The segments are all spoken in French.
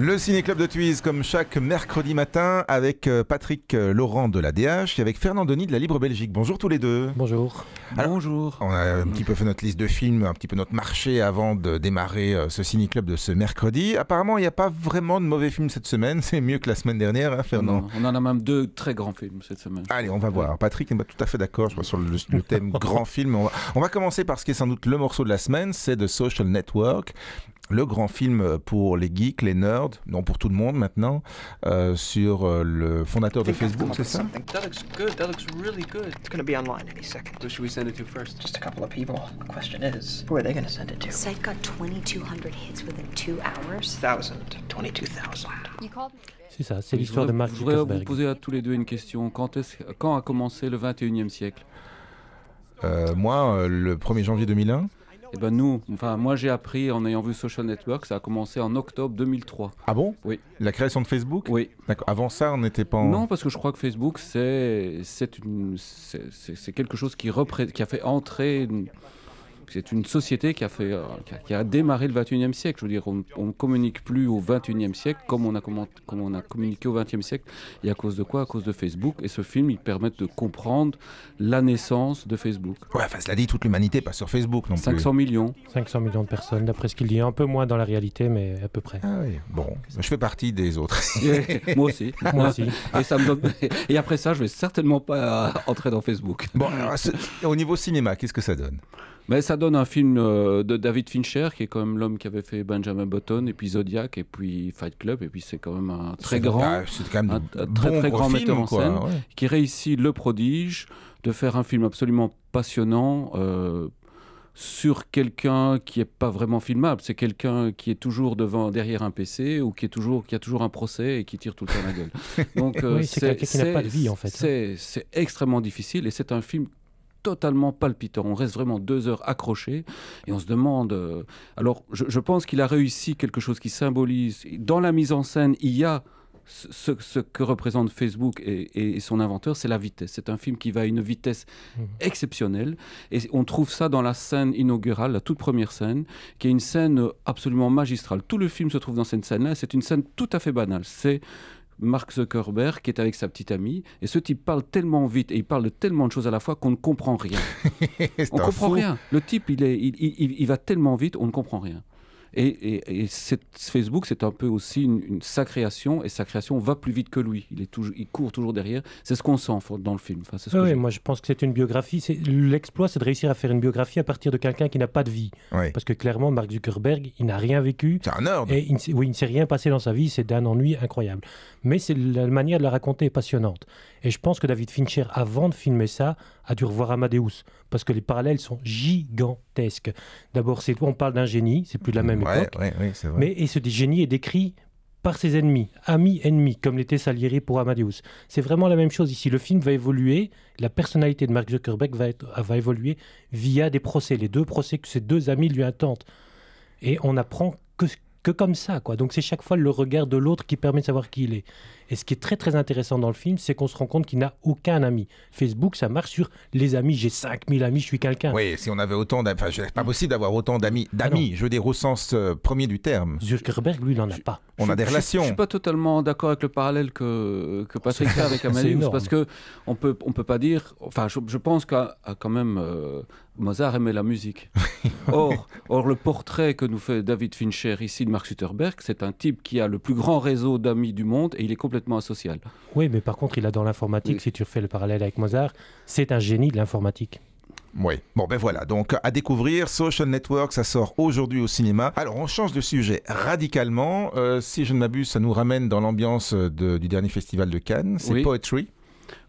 Le Ciné-Club de Tuise, comme chaque mercredi matin, avec Patrick Laurent de la DH et avec Fernand Denis de la Libre Belgique. Bonjour tous les deux. Bonjour. Alors, bonjour. On a un petit peu fait notre liste de films, un petit peu notre marché avant de démarrer ce Ciné-Club de ce mercredi. Apparemment, il n'y a pas vraiment de mauvais films cette semaine. C'est mieux que la semaine dernière, hein, Fernand? Non, on en a même 2 très grands films cette semaine. Allez, on va voir. Patrick n'est pas tout à fait d'accord, je crois, sur le thème grand film. On va commencer par ce qui est sans doute le morceau de la semaine, c'est The Social Network. Le grand film pour les geeks, les nerds, non pour tout le monde maintenant, sur le fondateur de Facebook, c'est ça? That looks good. That looks really good. It's going to be online any second. Who should we send it to first? Just a couple of people. The question is, who are they going to send it to? The site got 2,200 hits within 2 hours. 1,000. 22,000. C'est ça, c'est l'histoire de Mark Je voudrais Zuckerberg. vous poser à tous les deux une question. Quand a commencé le 21e siècle? Moi, le 1er janvier 2001. Eh ben moi j'ai appris en ayant vu Social Network, ça a commencé en octobre 2003. Ah bon? Oui. La création de Facebook? Oui. D'accord. Avant ça, on n'était pas en... Non, parce que je crois que Facebook, c'est quelque chose qui a fait entrer... C'est une société qui a démarré le 21e siècle. Je veux dire, on ne communique plus au 21e siècle comme on a communiqué au 20e siècle. Et à cause de quoi? À cause de Facebook. Et ce film, il permet de comprendre la naissance de Facebook. Ouais, enfin, cela dit, toute l'humanité passe sur Facebook non plus. 500 millions. 500 millions de personnes, d'après ce qu'il dit. Un peu moins dans la réalité, mais à peu près. Ah oui, bon, je fais partie des autres. Moi aussi. Moi aussi. Et, ça me donne... Et après ça, je vais certainement pas entrer dans Facebook. Bon, alors, au niveau cinéma, qu'est-ce que ça donne? Mais ça donne un film de David Fincher, qui est quand même l'homme qui avait fait Benjamin Button, et puis Zodiac, et puis Fight Club, et puis c'est quand même un très grand, c'est quand même un très grand film, metteur en quoi, scène, ouais. qui réussit le prodige de faire un film absolument passionnant sur quelqu'un qui n'est pas vraiment filmable. C'est quelqu'un qui est toujours derrière un PC, ou qui a toujours un procès et qui tire tout le temps la gueule. Donc Oui, c'est quelqu'un qui n'a pas de vie, en fait. C'est extrêmement difficile, et c'est un film totalement palpitant. On reste vraiment 2 heures accrochés et on se demande... Alors, je pense qu'il a réussi quelque chose qui symbolise... Dans la mise en scène, il y a ce que représente Facebook et son inventeur, c'est la vitesse. C'est un film qui va à une vitesse exceptionnelle. Et on trouve ça dans la scène inaugurale, la toute première scène, qui est une scène absolument magistrale. Tout le film se trouve dans cette scène-là. C'est une scène tout à fait banale. C'est Mark Zuckerberg qui est avec sa petite amie, et ce type parle tellement vite et il parle de tellement de choses à la fois qu'on ne comprend rien. On ne comprend rien. Le type, il va tellement vite, on ne comprend rien. Et Facebook, c'est un peu aussi sa création, et sa création va plus vite que lui. Il court toujours derrière. C'est ce qu'on sent dans le film. Enfin, c'est ce que moi je pense que c'est une biographie. L'exploit, c'est de réussir à faire une biographie à partir de quelqu'un qui n'a pas de vie. Oui. Parce que clairement, Mark Zuckerberg, il n'a rien vécu. C'est un nerd. Et il ne s'est rien passé dans sa vie. C'est d'un ennui incroyable. Mais la manière de la raconter est passionnante. Et je pense que David Fincher, avant de filmer ça, a dû revoir Amadeus. Parce que les parallèles sont gigantesques. D'abord, on parle d'un génie, c'est plus de la même époque. Oui, c'est vrai. Et ce génie est décrit par ses ennemis, amis, ennemis, comme l'était Salieri pour Amadeus. C'est vraiment la même chose ici. Le film va évoluer, la personnalité de Mark Zuckerberg va évoluer via des procès, les 2 procès que ses 2 amis lui intentent. Et on apprend que comme ça, quoi. Donc c'est chaque fois le regard de l'autre qui permet de savoir qui il est. Et ce qui est très très intéressant dans le film, c'est qu'on se rend compte qu'il n'a aucun ami. Facebook, ça marche sur les amis. J'ai 5000 amis, je suis quelqu'un. Oui, si on avait autant d'amis... Enfin, c'est pas possible d'avoir autant d'amis. Je veux dire au sens premier du terme. Zuckerberg, lui, il n'en a pas. On a des relations. Je ne suis pas totalement d'accord avec le parallèle que Patrick fait avec Amadeus, parce qu'on peut pas dire... Enfin, je pense qu'à quand même... Mozart aimait la musique. Or, le portrait que nous fait David Fincher ici de Mark Zuckerberg, c'est un type qui a le plus grand réseau d'amis du monde, et il est complètement asocial. Oui, mais par contre, il a dans l'informatique, si tu refais le parallèle avec Mozart, c'est un génie de l'informatique. Oui, bon ben voilà, donc à découvrir, Social Network, ça sort aujourd'hui au cinéma. Alors on change de sujet radicalement, si je ne m'abuse, ça nous ramène dans l'ambiance du dernier festival de Cannes, c'est Poetry.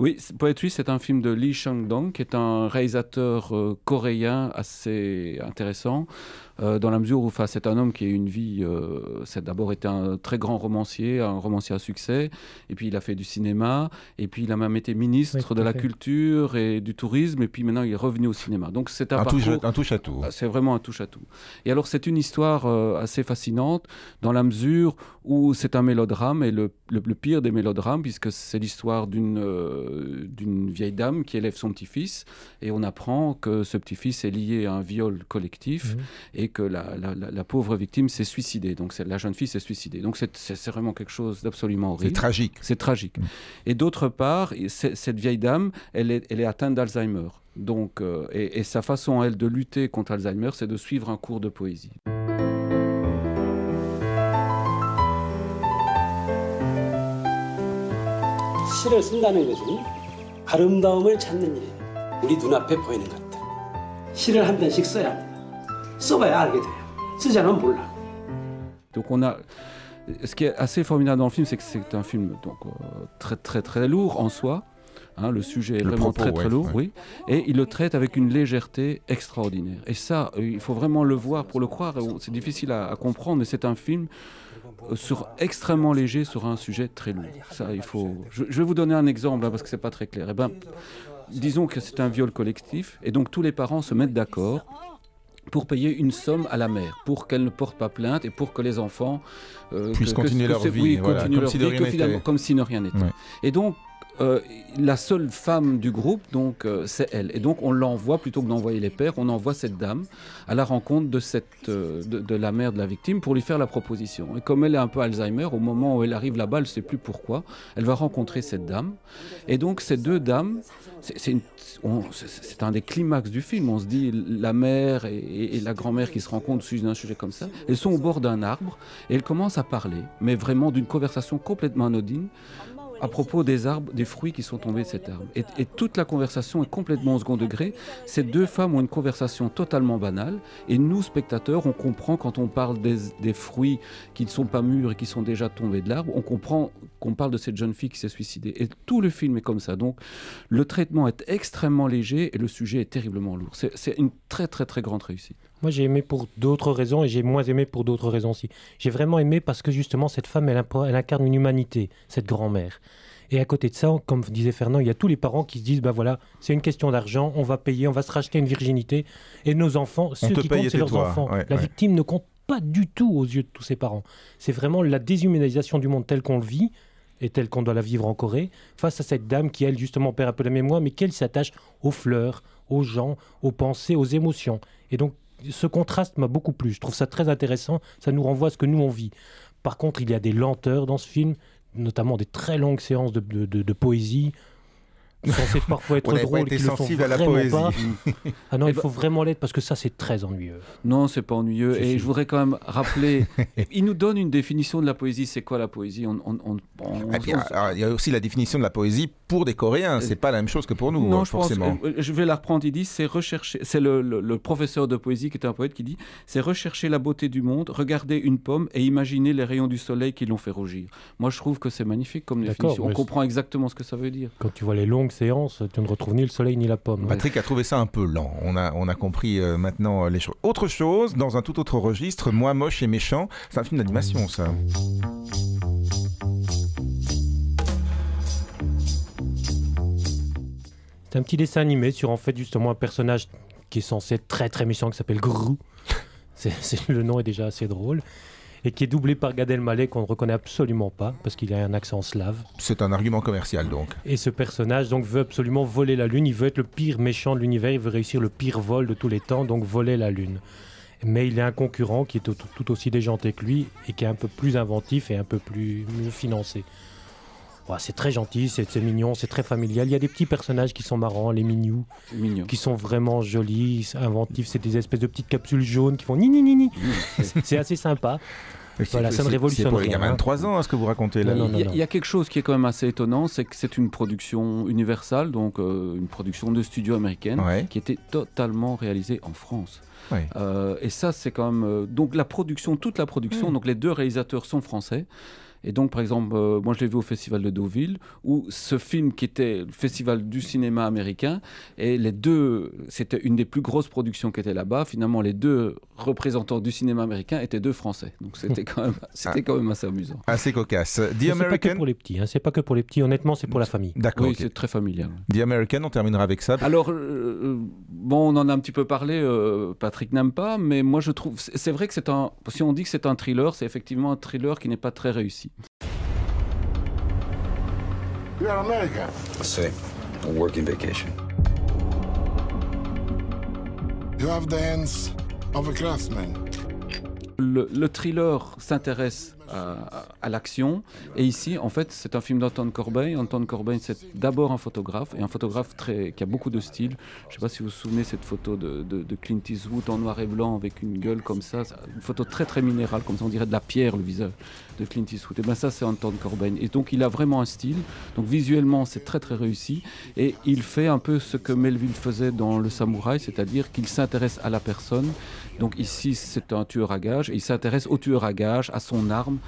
Oui, Poetry, c'est un film de Lee Chang-dong, qui est un réalisateur coréen assez intéressant, dans la mesure où c'est un homme qui a une vie... c'est d'abord été un très grand romancier, un romancier à succès, et puis il a fait du cinéma, et puis il a même été ministre de la culture et du tourisme, et puis maintenant il est revenu au cinéma. Donc c'est un touche-à-tout. C'est vraiment un touche-à-tout. Et alors c'est une histoire assez fascinante, dans la mesure où c'est un mélodrame, et le pire des mélodrames, puisque c'est l'histoire d'une vieille dame qui élève son petit-fils, et on apprend que ce petit-fils est lié à un viol collectif, et et que la pauvre victime s'est suicidée. Donc la jeune fille s'est suicidée. Donc c'est vraiment quelque chose d'absolument horrible. C'est tragique. C'est tragique. Et d'autre part, cette vieille dame, elle est atteinte d'Alzheimer. Donc, et sa façon, elle, de lutter contre Alzheimer, c'est de suivre un cours de poésie. 시를 쓴다는 것은 아름다움을 찾는 일이에요. 우리 눈앞에 보이는 것들. 시를 한 편씩 써야 합니다. 써봐야 알게 돼요. 쓰지 않으면 몰라. Donc ce qui est assez formidable dans le film, c'est que c'est un film donc, très très très lourd en soi. Hein, le sujet est vraiment très très lourd, oui. Et il le traite avec une légèreté extraordinaire. Et ça, il faut vraiment le voir pour le croire. C'est difficile à comprendre, mais c'est un film extrêmement léger sur un sujet très lourd. Ça, il faut. Je vais vous donner un exemple hein, parce que c'est pas très clair. Eh ben, disons que c'est un viol collectif, et donc tous les parents se mettent d'accord pour payer une somme à la mère, pour qu'elle ne porte pas plainte et pour que les enfants puissent continuer leur vie, comme si de rien n'était. Ouais. Et donc, la seule femme du groupe, donc, c'est elle. Et donc, on l'envoie, plutôt que d'envoyer les pères, on envoie cette dame à la rencontre de la mère de la victime pour lui faire la proposition. Et comme elle est un peu Alzheimer, au moment où elle arrive là-bas, elle ne sait plus pourquoi, elle va rencontrer cette dame. Et donc, ces deux dames, c'est un des climax du film. On se dit, la mère et la grand-mère qui se rencontrent sur un sujet comme ça, elles sont au bord d'un arbre et elles commencent à parler, mais vraiment d'une conversation complètement anodine, à propos des arbres, des fruits qui sont tombés de cet arbre. Et toute la conversation est complètement au second degré. Ces deux femmes ont une conversation totalement banale. Et nous, spectateurs, on comprend quand on parle des fruits qui ne sont pas mûrs et qui sont déjà tombés de l'arbre, on comprend qu'on parle de cette jeune fille qui s'est suicidée. Et tout le film est comme ça. Donc, le traitement est extrêmement léger et le sujet est terriblement lourd. C'est une très, très, très grande réussite. Moi, j'ai aimé pour d'autres raisons et j'ai moins aimé pour d'autres raisons aussi. J'ai vraiment aimé parce que justement, cette femme, elle incarne une humanité, cette grand-mère. Et à côté de ça, comme disait Fernand, il y a tous les parents qui se disent, ben voilà, c'est une question d'argent, on va payer, on va se racheter une virginité. Et nos enfants, ceux qui comptent, c'est leurs enfants. La victime ne compte pas du tout aux yeux de tous ses parents. C'est vraiment la déshumanisation du monde tel qu'on le vit et tel qu'on doit la vivre en Corée, face à cette dame qui, elle, justement, perd un peu la mémoire, mais qui, s'attache aux fleurs, aux gens, aux pensées, aux émotions. Et donc, ce contraste m'a beaucoup plu. Je trouve ça très intéressant. Ça nous renvoie à ce que nous, on vit. Par contre, il y a des lenteurs dans ce film, notamment des très longues séances de poésie, censées parfois être drôles, qui ne le sont vraiment pas. Ah non, il faut vraiment l'être parce que ça, c'est très ennuyeux. Non, c'est pas ennuyeux. Je voudrais quand même rappeler, il nous donne une définition de la poésie. C'est quoi la poésie? Il y a aussi la définition de la poésie pour des Coréens. C'est pas la même chose que pour nous, non, forcément. Je vais la reprendre. Il dit, c'est rechercher. C'est le professeur de poésie qui est un poète qui dit, c'est rechercher la beauté du monde, regarder une pomme et imaginer les rayons du soleil qui l'ont fait rougir. Moi, je trouve que c'est magnifique comme définition. On comprend exactement ce que ça veut dire. Quand tu vois les longues séances, tu ne retrouves ni le soleil ni la pomme. Patrick a trouvé ça un peu lent. On a compris maintenant les choses. Autre chose, dans un tout autre registre, Moi moche et méchant, c'est un film d'animation, ça. C'est un petit dessin animé sur en fait justement un personnage qui est censé être très très méchant, qui s'appelle Gru. Le nom est déjà assez drôle. Et qui est doublé par Gad Elmaleh, qu'on ne reconnaît absolument pas, parce qu'il a un accent slave. C'est un argument commercial, donc. Et ce personnage donc, veut absolument voler la Lune. Il veut être le pire méchant de l'univers. Il veut réussir le pire vol de tous les temps, donc voler la Lune. Mais il a un concurrent qui est tout aussi déjanté que lui, et qui est un peu plus inventif et un peu mieux financé. C'est très gentil, c'est mignon, c'est très familial. Il y a des petits personnages qui sont marrants, les mignous, qui sont vraiment jolis, inventifs. C'est des espèces de petites capsules jaunes qui font ni ni ni ni. C'est assez sympa. Voilà, ça ne révolutionne rien. C'est pour les gamins de 3 ans, ce que vous racontez là. Il y a quelque chose qui est quand même assez étonnant, c'est que c'est une production Universal, donc une production de studio américaine, qui était totalement réalisée en France. Ouais. Et ça, c'est quand même... donc la production, toute la production, donc les deux réalisateurs sont français. Et donc, par exemple, moi je l'ai vu au Festival de Deauville, où ce film qui était le Festival du cinéma américain, et les deux, c'était une des plus grosses productions qui était là-bas. Finalement, les deux représentants du cinéma américain étaient deux Français. Donc c'était quand même assez amusant. Assez cocasse. C'est pas que pour les petits, c'est pas que pour les petits. Honnêtement, c'est pour la famille. D'accord. Oui, c'est très familial. The American, on terminera avec ça. Alors, bon, on en a un petit peu parlé. Patrick n'aime pas, mais moi je trouve, c'est vrai que si on dit que c'est un thriller, c'est effectivement un thriller qui n'est pas très réussi. You're American. I say, a working vacation. You have the hands of a craftsman. Le thriller s'intéresse à l'action, et ici en fait c'est un film d'Anton Corbijn. Anton Corbijn, c'est d'abord un photographe, et un photographe qui a beaucoup de style. Je ne sais pas si vous vous souvenez cette photo de Clint Eastwood en noir et blanc avec une gueule comme ça, une photo très très minérale, comme ça on dirait de la pierre le visage de Clint Eastwood. Et bien ça c'est Anton Corbijn, et donc il a vraiment un style, donc visuellement c'est très très réussi, et il fait un peu ce que Melville faisait dans Le Samouraï, c'est-à-dire qu'il s'intéresse à la personne. Donc ici c'est un tueur à gages, et il s'intéresse au tueur à gages, à son arme,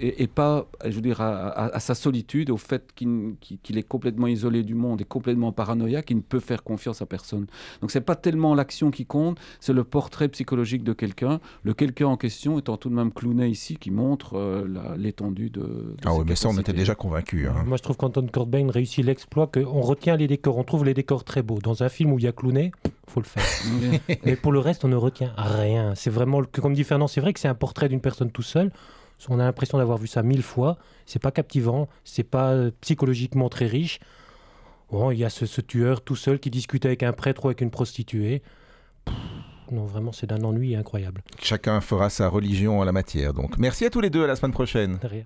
et pas, je veux dire, à sa solitude, au fait qu'il est complètement isolé du monde et complètement paranoïaque, qu'il ne peut faire confiance à personne. Donc c'est pas tellement l'action qui compte, c'est le portrait psychologique de quelqu'un, le quelqu'un en question étant tout de même Clooney ici, qui montre l'étendue de Ah ses oui, mais ça on était capacités. déjà convaincus. Hein. Moi, je trouve qu'Anton Corbijn réussit l'exploit qu'on retient les décors, on trouve les décors très beaux. Dans un film où il y a Clooney, faut le faire. Mais pour le reste, on ne retient rien. C'est vraiment, comme dit Fernand, c'est vrai que c'est un portrait d'une personne tout seul. On a l'impression d'avoir vu ça 1000 fois. C'est pas captivant, c'est pas psychologiquement très riche. Bon, il y a ce tueur tout seul qui discute avec un prêtre ou avec une prostituée. Non, vraiment, c'est d'un ennui incroyable. Chacun fera sa religion en la matière. Donc, merci à tous les deux, à la semaine prochaine. Derrière.